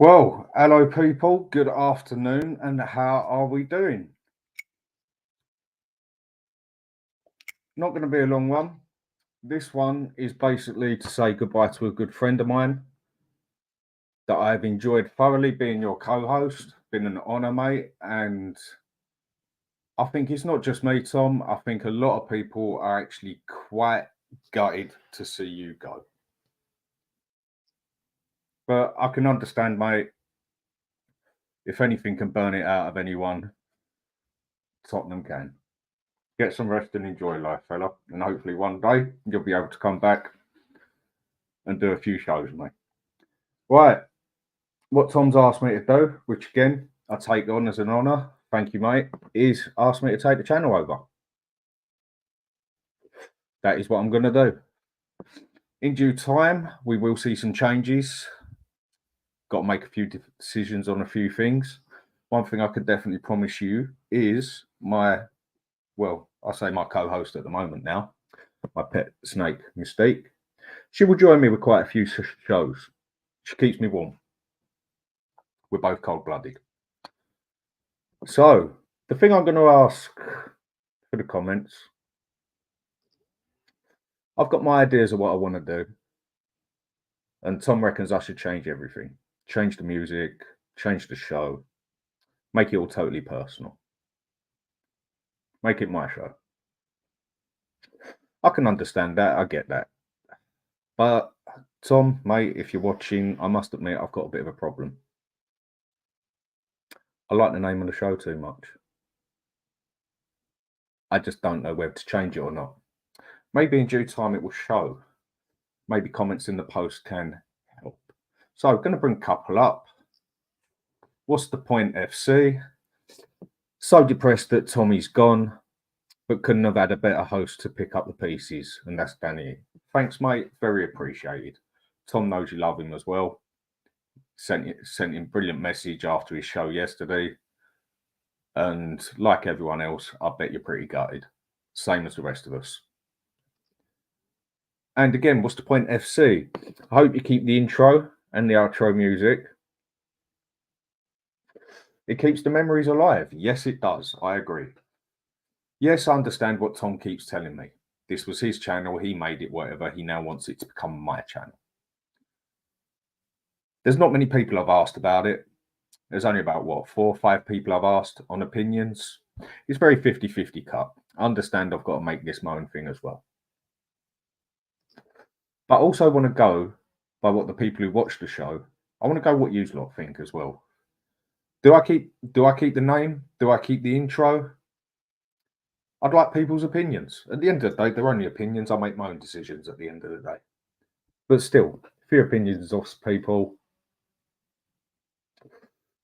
Well, hello people, good afternoon, and how are we doing? Not going to be a long one. This one is basically to say goodbye to a good friend of mine that I've enjoyed thoroughly being your co-host. Been an honor, mate, and I think it's not just me, Tom. I think a lot of people are actually quite gutted to see you go. But I can understand, mate. If anything can burn it out of anyone, Tottenham can. Get some rest and enjoy life, fella. And hopefully one day you'll be able to come back and do a few shows, mate. Right. What Tom's asked me to do, which again, I take on as an honour, thank you, mate, is ask me to take the channel over. That is what I'm going to do. In due time, we will see some changes. Got to make a few decisions on a few things. One thing I could definitely promise you is my co-host at the moment now, my pet snake, Mystique. She will join me with quite a few shows. She keeps me warm. We're both cold-blooded. So, the thing I'm going to ask for the comments, I've got my ideas of what I want to do. And Tom reckons I should change everything. Change the music, change the show, make it all totally personal. Make it my show. I can understand that, I get that. But Tom, mate, if you're watching, I must admit I've got a bit of a problem. I like the name of the show too much. I just don't know whether to change it or not. Maybe in due time it will show. Maybe comments in the post can help. So I'm going to bring a couple up. What's the point, FC? So depressed that Tommy's gone, but couldn't have had a better host to pick up the pieces, and that's Danny. Thanks, mate. Very appreciated. Tom knows you love him as well. Sent him brilliant message after his show yesterday. And like everyone else, I bet you're pretty gutted. Same as the rest of us. And again, what's the point, FC? I hope you keep the intro and the outro music. It keeps the memories alive. Yes, it does. I agree. Yes, I understand what Tom keeps telling me. This was his channel. He made it, whatever. He now wants it to become my channel. There's not many people I've asked about it. There's only about, 4 or 5 people I've asked on opinions. It's very 50-50 cut. I understand I've got to make this my own thing as well. But I also want to go by what the people who watch the show, I want to go what you lot think as well. Do I keep the name? Do I keep the intro? I'd like people's opinions. At the end of the day, they're only opinions. I make my own decisions at the end of the day. But still, a few opinions off people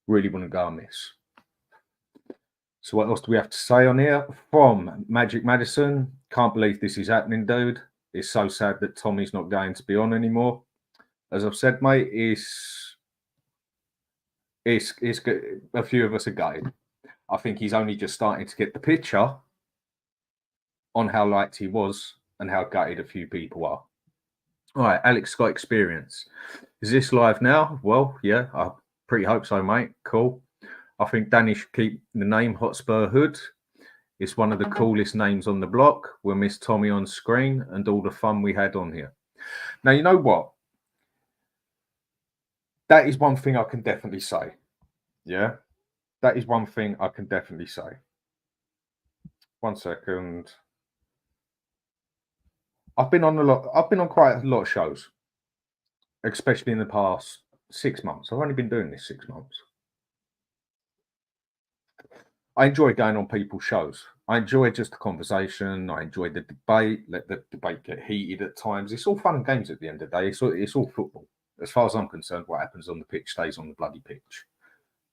really wouldn't go amiss. So what else do we have to say on here? From Magic Madison, can't believe this is happening, dude. It's so sad that Tommy's not going to be on anymore. As I've said, mate, it's good. A few of us are gutted. I think he's only just starting to get the picture on how liked he was and how gutted a few people are. All right, Alex Scott Experience. Is this live now? Well, yeah, I pretty hope so, mate. Cool. I think Danny should keep the name Hotspur Hood. It's one of the coolest names on the block. We'll miss Tommy on screen and all the fun we had on here. Now, you know what? That is one thing I can definitely say. Yeah, that is one thing I can definitely say. 1 second. I've been on quite a lot of shows, especially in the past 6 months. I've only been doing this 6 months. I enjoy going on people's shows. I enjoy just the conversation. I enjoy the debate. Let the debate get heated at times. It's all fun and games at the end of the day. It's all football. As far as I'm concerned, what happens on the pitch stays on the bloody pitch.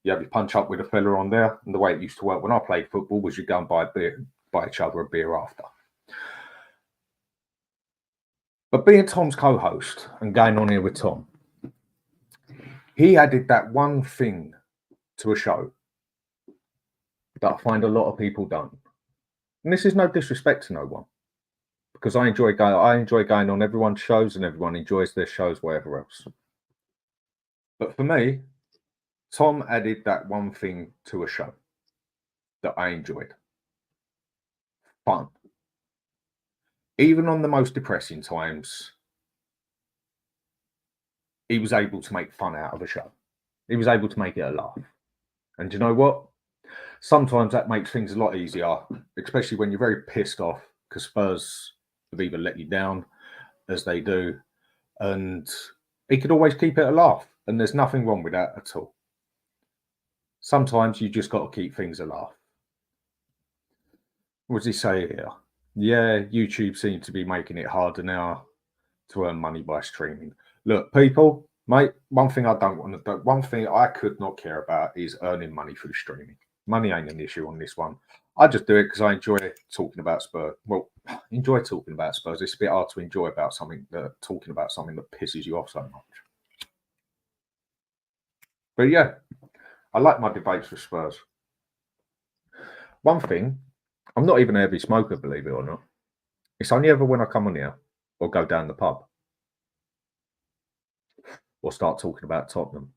You have your punch up with a fella on there, and the way it used to work when I played football was you go and buy each other a beer after. But being Tom's co-host and going on here with Tom, he added that one thing to a show that I find a lot of people don't. And this is no disrespect to no one, because I enjoy going on everyone's shows and everyone enjoys their shows, whatever else. But for me, Tom added that one thing to a show that I enjoyed. Fun. Even on the most depressing times, he was able to make fun out of a show. He was able to make it a laugh. And do you know what? Sometimes that makes things a lot easier, especially when you're very pissed off because Spurs have either let you down, as they do, and he could always keep it a laugh. And there's nothing wrong with that at all. Sometimes you just got to keep things a laugh. What does he say here? Yeah, YouTube seems to be making it harder now to earn money by streaming. Look, people, mate, one thing I don't want to do, one thing I could not care about is earning money through streaming. Money ain't an issue on this one. I just do it because I enjoy talking about Spurs. Well, enjoy talking about Spurs. It's a bit hard to enjoy about something talking about something that pisses you off so much. But yeah, I like my debates with Spurs. One thing, I'm not even a heavy smoker, believe it or not. It's only ever when I come on here or go down the pub or start talking about Tottenham.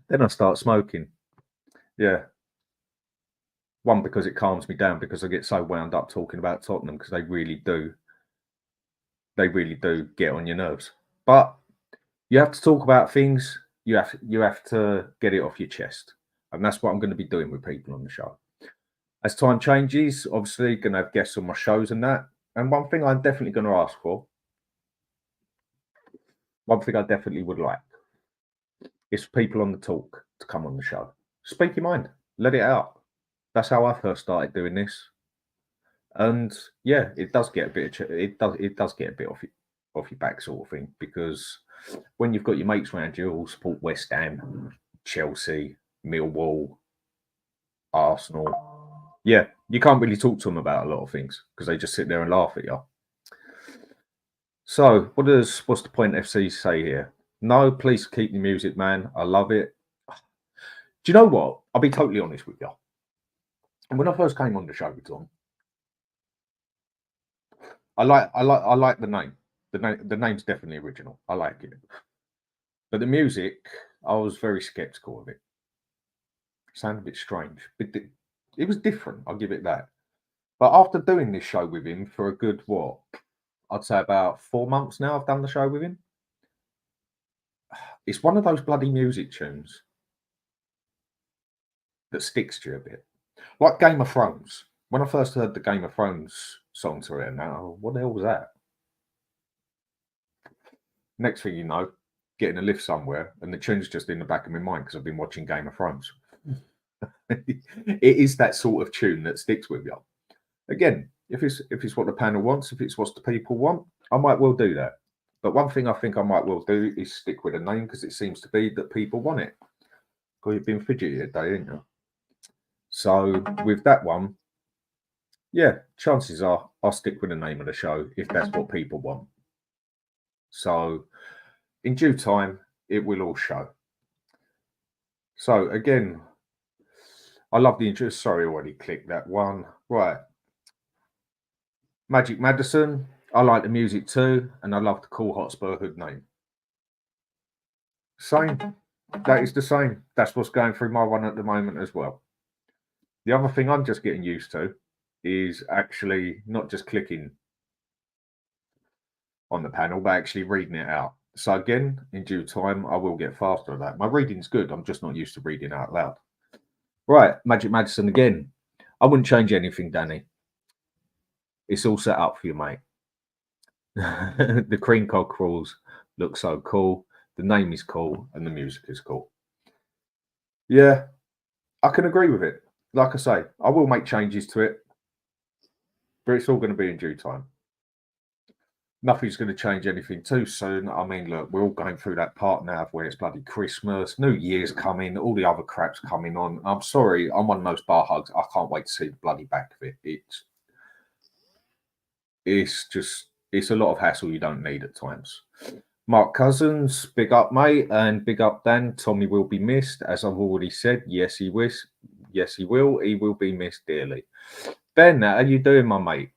Then I start smoking. Yeah. One, because it calms me down because I get so wound up talking about Tottenham because they really do get on your nerves. But you have to talk about things. You have to get it off your chest. And that's what I'm going to be doing with people on the show. As time changes, obviously going to have guests on my shows and that. And one thing I'm definitely going to ask for, one thing I definitely would like, is for people on the talk to come on the show. Speak your mind. Let it out. That's how I first started doing this. And yeah, it does get a bit off your back sort of thing, because when you've got your mates around you all support West Ham, Chelsea, Millwall, Arsenal, yeah, you can't really talk to them about a lot of things because they just sit there and laugh at you. So what's the point FC say here? No, please keep the music, man. I love it. Do you know what? I'll be totally honest with you. And when I first came on the show with Tom, I like the name. The name's definitely original. I like it. But the music, I was very skeptical of it. It sounded a bit strange. But it was different, I'll give it that. But after doing this show with him for a good, what? I'd say about 4 months now I've done the show with him. It's one of those bloody music tunes that sticks to you a bit. Like Game of Thrones. When I first heard the Game of Thrones song to it, now what the hell was that? Next thing you know, getting a lift somewhere, and the tune's just in the back of my mind because I've been watching Game of Thrones. It is that sort of tune that sticks with you. Again, if it's what the panel wants, if it's what the people want, I might well do that. But one thing I think I might well do is stick with a name because it seems to be that people want it. Because you've been fidgety today, ain't you? So with that one, yeah, chances are I'll stick with the name of the show if that's what people want. So in due time, it will all show. So again, I love the intro. Sorry, I already clicked that one. Right. Magic Madison. I like the music too, and I love the cool Hotspur Hood name. Same. That is the same. That's what's going through my one at the moment as well. The other thing I'm just getting used to is actually not just clicking on the panel, but actually reading it out. So again, in due time, I will get faster at that. My reading's good. I'm just not used to reading out loud. Right, Magic Madison again. I wouldn't change anything, Danny. It's all set up for you, mate. The cream cockerels look so cool. The name is cool, and the music is cool. Yeah, I can agree with it. Like I say, I will make changes to it, but it's all going to be in due time. Nothing's going to change anything too soon. I mean, look, we're all going through that part now where it's bloody Christmas, New Year's coming, all the other crap's coming on. I'm sorry, I'm one of those bar hugs. I can't wait to see the bloody back of it. It's a lot of hassle you don't need at times. Mark Cousins, big up, mate, and big up, Dan. Tommy will be missed, as I've already said. Yes, he will. Yes, he will. He will be missed dearly. Ben, how you doing, my mate?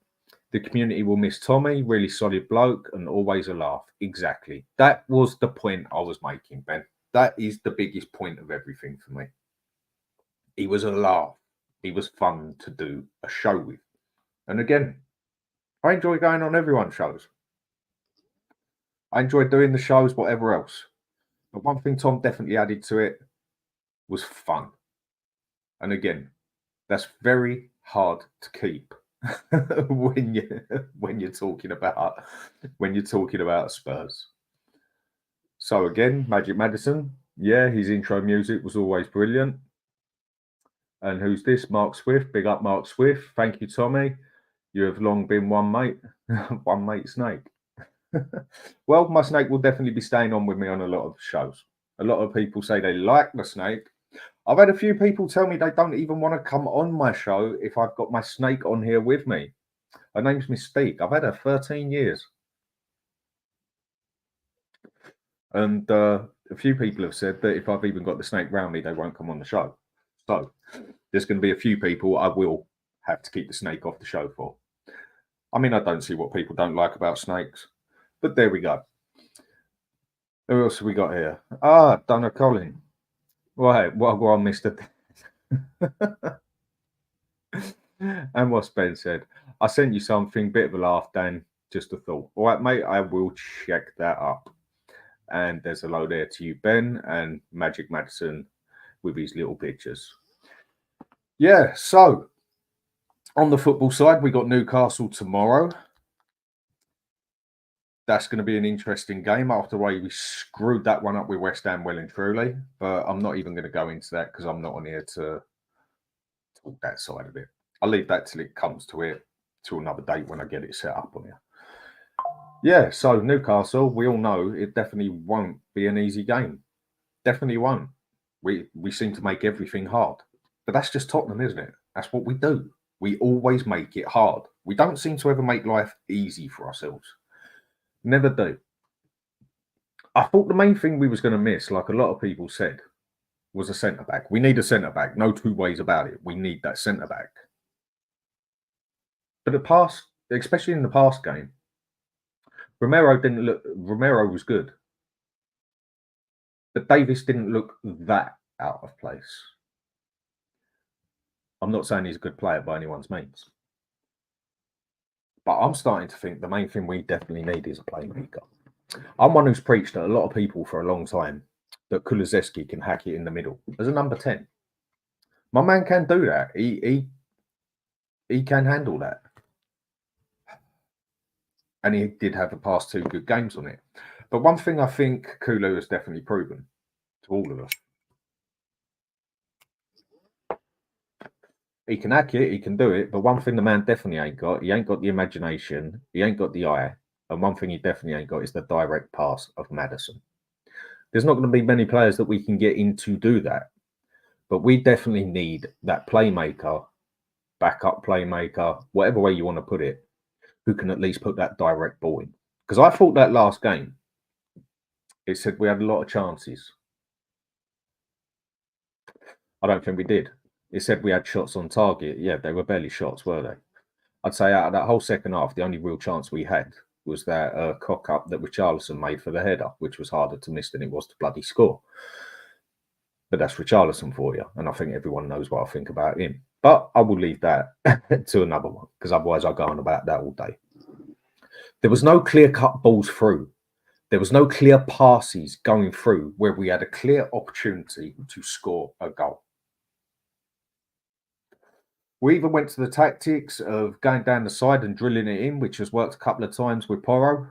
The community will miss Tommy. Really solid bloke and always a laugh. Exactly. That was the point I was making, Ben. That is the biggest point of everything for me. He was a laugh. He was fun to do a show with. And again, I enjoy going on everyone's shows. I enjoy doing the shows, whatever else. But one thing Tom definitely added to it was fun. And again, that's very hard to keep when you're talking about Spurs. So again, Magic Madison, yeah, his intro music was always brilliant. And who's this? Mark Swift. Big up, Mark Swift. Thank you, Tommy. You have long been one mate, one mate snake. Well, my snake will definitely be staying on with me on a lot of shows. A lot of people say they like the snake. I've had a few people tell me they don't even want to come on my show if I've got my snake on here with me. Her name's Mystique. I've had her 13 years. And a few people have said that if I've even got the snake round me, they won't come on the show. So there's going to be a few people I will have to keep the snake off the show for. I mean, I don't see what people don't like about snakes, but there we go. Who else have we got here? Donna Collin. Right, well, go on, Mr. And what Ben said, I sent you something, bit of a laugh, Dan, just a thought. All right, mate, I will check that up. And there's a load there to you, Ben, and Magic Madison with his little pictures. Yeah, so on the football side, we got Newcastle tomorrow. That's going to be an interesting game after the way we screwed that one up with West Ham well and truly. But I'm not even going to go into that because I'm not on here to talk that side of it. I'll leave that till it comes to it, to another date when I get it set up on here. Yeah, so Newcastle, we all know it definitely won't be an easy game. Definitely won't. We seem to make everything hard. But that's just Tottenham, isn't it? That's what we do. We always make it hard. We don't seem to ever make life easy for ourselves. Never do. I thought the main thing we was going to miss, like a lot of people said, was a centre-back. We need a centre-back. No two ways about it. We need that centre-back. But especially in the past game, Romero was good. But Davis didn't look that out of place. I'm not saying he's a good player by anyone's means. But I'm starting to think the main thing we definitely need is a playmaker. I'm one who's preached to a lot of people for a long time that Kulusevski can hack it in the middle as a number 10. My man can do that. He can handle that. And he did have the past 2 good games on it. But one thing I think Kulu has definitely proven to all of us. He can hack it, he can do it, but one thing the man definitely ain't got, he ain't got the imagination, he ain't got the eye, and one thing he definitely ain't got is the direct pass of Maddison. There's not going to be many players that we can get in to do that, but we definitely need that playmaker, backup playmaker, whatever way you want to put it, who can at least put that direct ball in. Because I thought that last game, it said we had a lot of chances. I don't think we did. It said we had shots on target. Yeah, they were barely shots, were they? I'd say out of that whole second half, the only real chance we had was that cock up that Richarlison made for the header, which was harder to miss than it was to bloody score. But that's Richarlison for you, and I think everyone knows what I think about him. But I will leave that to another one, because otherwise I'll go on about that all day. There was no clear-cut balls through. There was no clear passes going through where we had a clear opportunity to score a goal. We even went to the tactics of going down the side and drilling it in, which has worked a couple of times with Porro,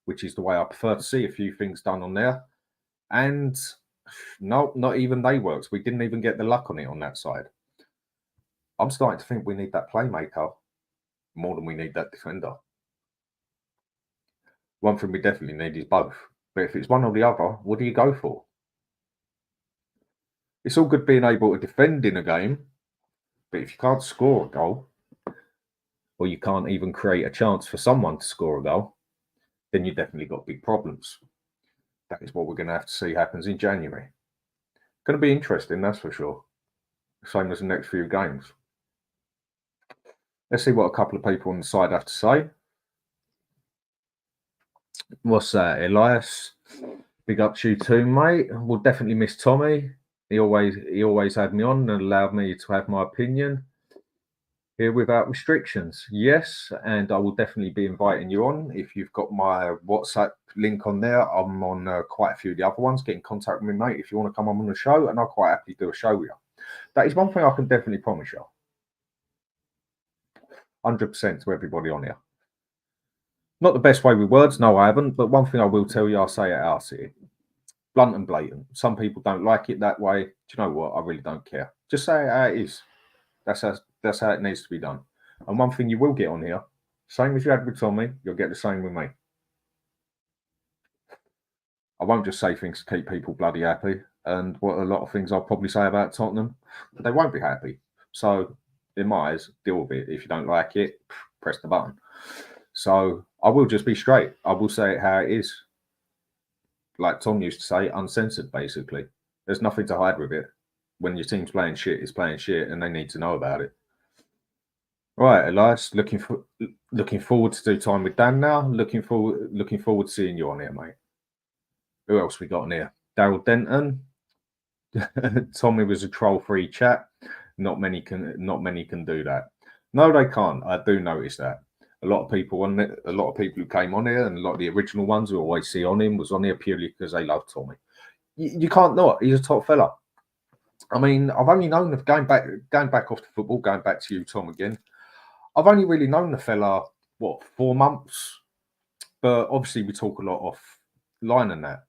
which is the way I prefer to see a few things done on there. And no, not even they worked. We didn't even get the luck on it on that side. I'm starting to think we need that playmaker more than we need that defender. One thing we definitely need is both. But if it's one or the other, what do you go for? It's all good being able to defend in a game, but if you can't score a goal, or you can't even create a chance for someone to score a goal, then you've definitely got big problems. That is what we're going to have to see happens in January. Going to be interesting, that's for sure. Same as the next few games. Let's see what a couple of people on the side have to say. What's that, Elias? Big up to you too, mate. We'll definitely miss Tommy. He always had me on and allowed me to have my opinion here without restrictions. Yes, and I will definitely be inviting you on. If you've got my WhatsApp link on there, I'm on quite a few of the other ones. Get in contact with me, mate, if you want to come on the show, and I'll quite happily do a show with you. That is one thing I can definitely promise you. 100% to everybody on here. Not the best way with words, no, I haven't. But one thing I will tell you, I'll say it out here. Blunt and blatant. Some people don't like it that way. Do you know what? I really don't care. Just say it how it is. That's how it needs to be done. And one thing you will get on here, same as you had with Tommy, you'll get the same with me. I won't just say things to keep people bloody happy. And what a lot of things I'll probably say about Tottenham, they won't be happy. So in my eyes, deal with it. If you don't like it, press the button. So I will just be straight. I will say it how it is. Like Tom used to say, uncensored, basically. There's nothing to hide with it. When your team's playing shit, it's playing shit, and they need to know about it. Right, Elias, looking forward to do time with Dan now. Looking forward to seeing you on here, mate. Who else we got on here? Daryl Denton. Tommy was a troll-free chat. Not many can do that. No, they can't. I do notice that. A lot of people who came on here, and a lot of the original ones who always see on him was on here purely because they love Tommy. You can't not. He's a top fella. I mean, I've only known of going back off to football, going back to you, Tom, again. I've only really known the fella, 4 months? But obviously we talk a lot offline and that.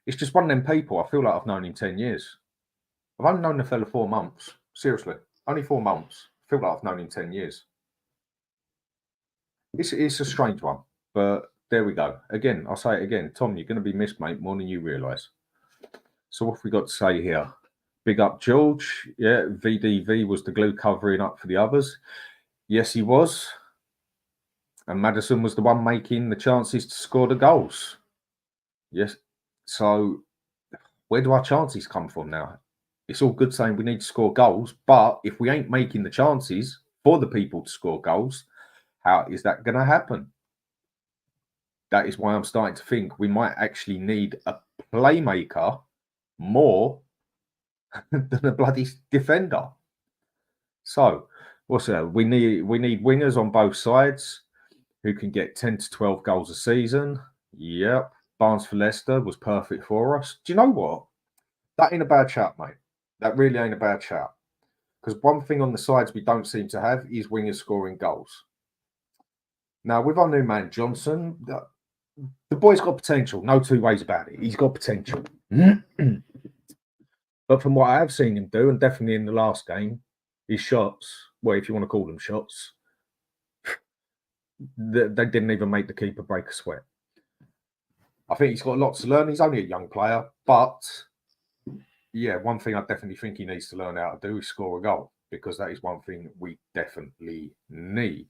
It's just one of them people. I feel like I've known him 10 years. I've only known the fella 4 months. Seriously, only 4 months. I feel like I've known him 10 years. It's a strange one, but there we go. Again, I'll say it again. Tom, you're going to be missed, mate, more than you realise. So what have we got to say here? Big up George. Yeah, VDV was the glue covering up for the others. Yes, he was. And Maddison was the one making the chances to score the goals. Yes. So where do our chances come from now? It's all good saying we need to score goals, but if we ain't making the chances for the people to score goals, how is that going to happen? That is why I'm starting to think we might actually need a playmaker more than a bloody defender. So what's that? We need wingers on both sides who can get 10 to 12 goals a season. Yep. Barnes for Leicester was perfect for us. Do you know what? That ain't a bad shout, mate. That really ain't a bad shout. Because one thing on the sides we don't seem to have is wingers scoring goals. Now, with our new man, Johnson, the boy's got potential. No two ways about it. He's got potential. But from what I have seen him do, and definitely in the last game, his shots, well, if you want to call them shots, they didn't even make the keeper break a sweat. I think he's got lots to learn. He's only a young player, but yeah, one thing I definitely think he needs to learn how to do is score a goal, because that is one thing we definitely need.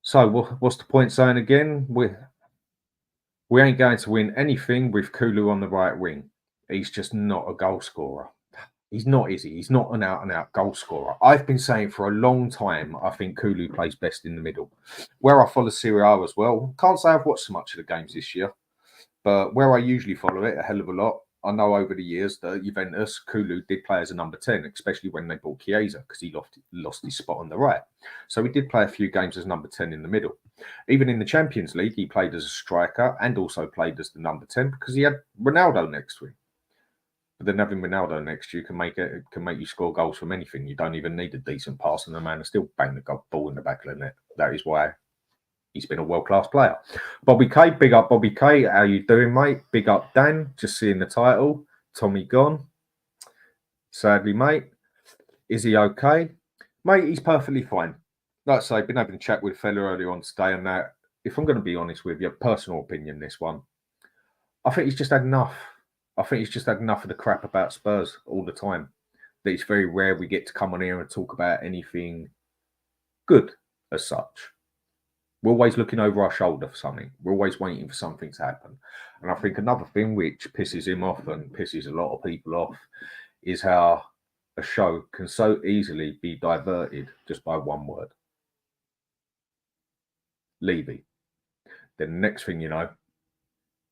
So what's the point saying again? We ain't going to win anything with Kulu on the right wing. He's just not a goal scorer. He's not, is he? He's not an out-and-out goal scorer. I've been saying for a long time, I think Kulu plays best in the middle. Where I follow Serie A as well, can't say I've watched so much of the games this year, but where I usually follow it a hell of a lot, I know over the years that Juventus, Kulu did play as a number 10, especially when they bought Chiesa, because he lost his spot on the right. So he did play a few games as number 10 in the middle. Even in the Champions League, he played as a striker and also played as the number 10 because he had Ronaldo next to him. But then having Ronaldo next to you can make you score goals from anything. You don't even need a decent pass, and the man will still bang the ball in the back of the net. That is why he's been a world-class player. Bobby K, big up Bobby K. How you doing, mate? Big up Dan, just seeing the title. Tommy gone. Sadly, mate. Is he okay? Mate, he's perfectly fine. Like I say, been having a chat with a fella earlier on today, and that, if I'm going to be honest with you, personal opinion, this one, I think he's just had enough. I think he's just had enough of the crap about Spurs all the time. That it's very rare we get to come on here and talk about anything good as such. We're always looking over our shoulder for something. We're always waiting for something to happen. And I think another thing which pisses him off and pisses a lot of people off is how a show can so easily be diverted just by one word. Levy. Then the next thing you know,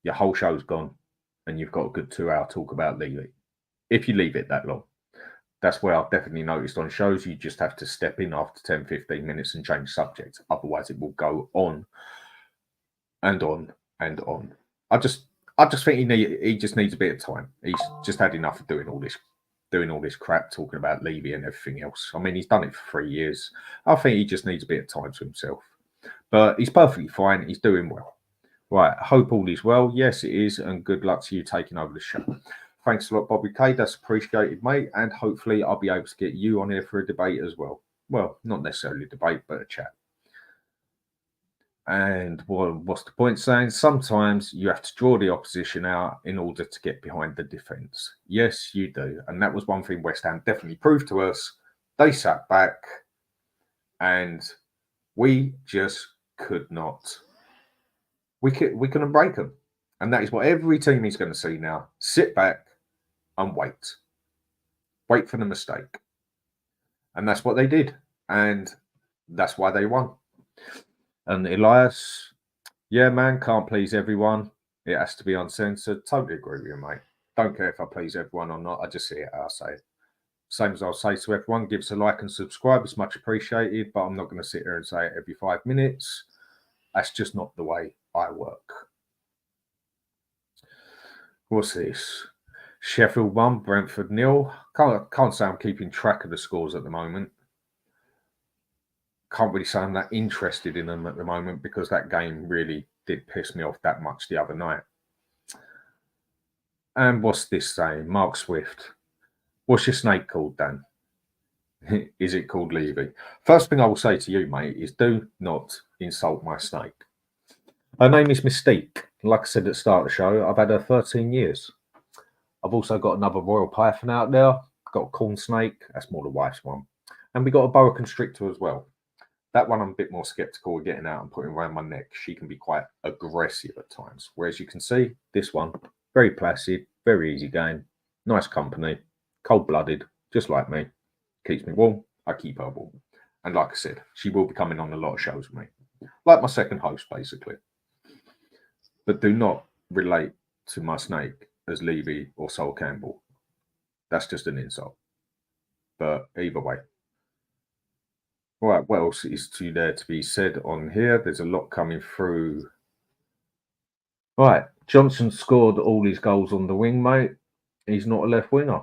your whole show's gone and you've got a good 2-hour talk about Levy. If you leave it that long. That's where I've definitely noticed on shows, you just have to step in after 10, 15 minutes and change subject. Otherwise, it will go on and on and on. I just think he just needs a bit of time. He's just had enough of doing all this crap, talking about Levy and everything else. I mean, he's done it for 3 years. I think he just needs a bit of time to himself. But he's perfectly fine. He's doing well. Right. Hope all is well. Yes, it is. And good luck to you taking over the show. Thanks a lot, Bobby K. That's appreciated, mate. And hopefully I'll be able to get you on here for a debate as well. Well, not necessarily a debate, but a chat. And what's the point saying? Sometimes you have to draw the opposition out in order to get behind the defence. Yes, you do. And that was one thing West Ham definitely proved to us. They sat back and we just could not. We couldn't break them. And that is what every team is going to see now. Sit back and wait. Wait for the mistake. And that's what they did. And that's why they won. And Elias, yeah, man, can't please everyone. It has to be uncensored. Totally agree with you, mate. Don't care if I please everyone or not. I just see it how I say it. Same as I'll say to everyone, give us a like and subscribe. It's much appreciated, but I'm not going to sit here and say it every 5 minutes. That's just not the way I work. What's this? Sheffield 1, Brentford 0. Can't say I'm keeping track of the scores at the moment. Can't really say I'm that interested in them at the moment because that game really did piss me off that much the other night. And what's this saying? Mark Swift. What's your snake called, Dan? Is it called Levy? First thing I will say to you, mate, is do not insult my snake. Her name is Mystique. Like I said at the start of the show, I've had her 13 years. I've also got another royal python out there. Got a corn snake. That's more the wife's one. And we got a boa constrictor as well. That one I'm a bit more skeptical of getting out and putting around my neck. She can be quite aggressive at times. Whereas you can see, this one, very placid, very easy game. Nice company. Cold-blooded, just like me. Keeps me warm. I keep her warm. And like I said, she will be coming on a lot of shows with me. Like my second host, basically. But do not relate to my snake as Levy or Sol Campbell. That's just an insult. But either way. All right, what else is there to be said on here? There's a lot coming through. All right, Johnson scored all his goals on the wing, mate. He's not a left winger.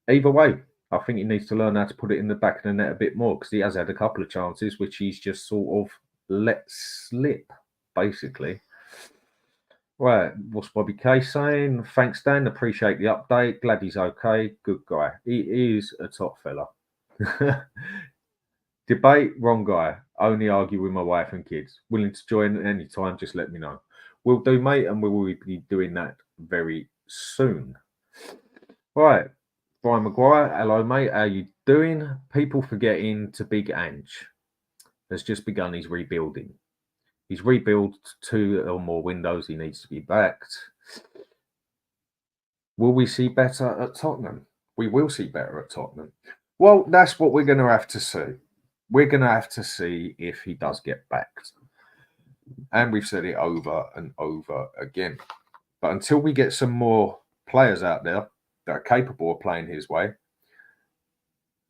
Either way, I think he needs to learn how to put it in the back of the net a bit more because he has had a couple of chances which he's just sort of let slip, basically. Right, what's Bobby K saying? Thanks, Dan. Appreciate the update. Glad he's okay. Good guy. He is a top fella. Debate, wrong guy. Only argue with my wife and kids. Willing to join at any time, just let me know. Will do, mate, and we will be doing that very soon. Right, Brian Maguire. Hello, mate. How you doing? People forgetting to Big Ange has just begun his rebuilding. He's rebuilt 2 or more windows. He needs to be backed. Will we see better at Tottenham? We will see better at Tottenham. Well, that's what we're going to have to see. We're going to have to see if he does get backed. And we've said it over and over again. But until we get some more players out there that are capable of playing his way,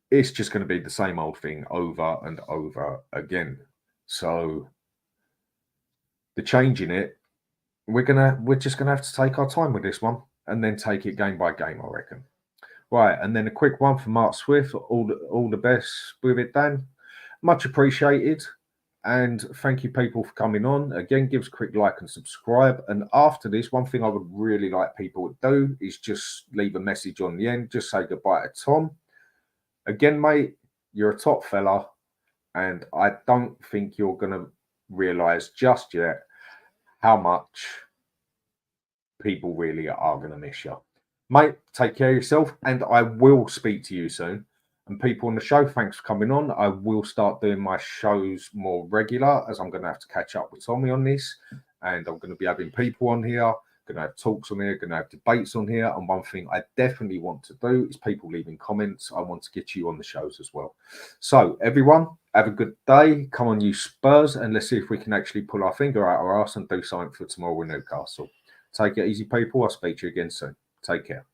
it's just going to be the same old thing over and over again. So the change in it, we're just gonna have to take our time with this one and then take it game by game, I reckon. Right, and then a quick one for Mark Swift. All the best with it, Dan. Much appreciated. And thank you, people, for coming on. Again, give us a quick like and subscribe. And after this, one thing I would really like people to do is just leave a message on the end. Just say goodbye to Tom. Again, mate, you're a top fella. And I don't think you're going to realise just yet how much people really are going to miss you. Mate, take care of yourself. And I will speak to you soon. And people on the show, thanks for coming on. I will start doing my shows more regular as I'm going to have to catch up with Tommy on this. And I'm going to be having people on here, going to have talks on here, going to have debates on here. And one thing I definitely want to do is people leaving comments. I want to get you on the shows as well. So everyone, have a good day. Come on, you Spurs. And let's see if we can actually pull our finger out our arse and do something for tomorrow in Newcastle. Take it easy, people. I'll speak to you again soon. Take care.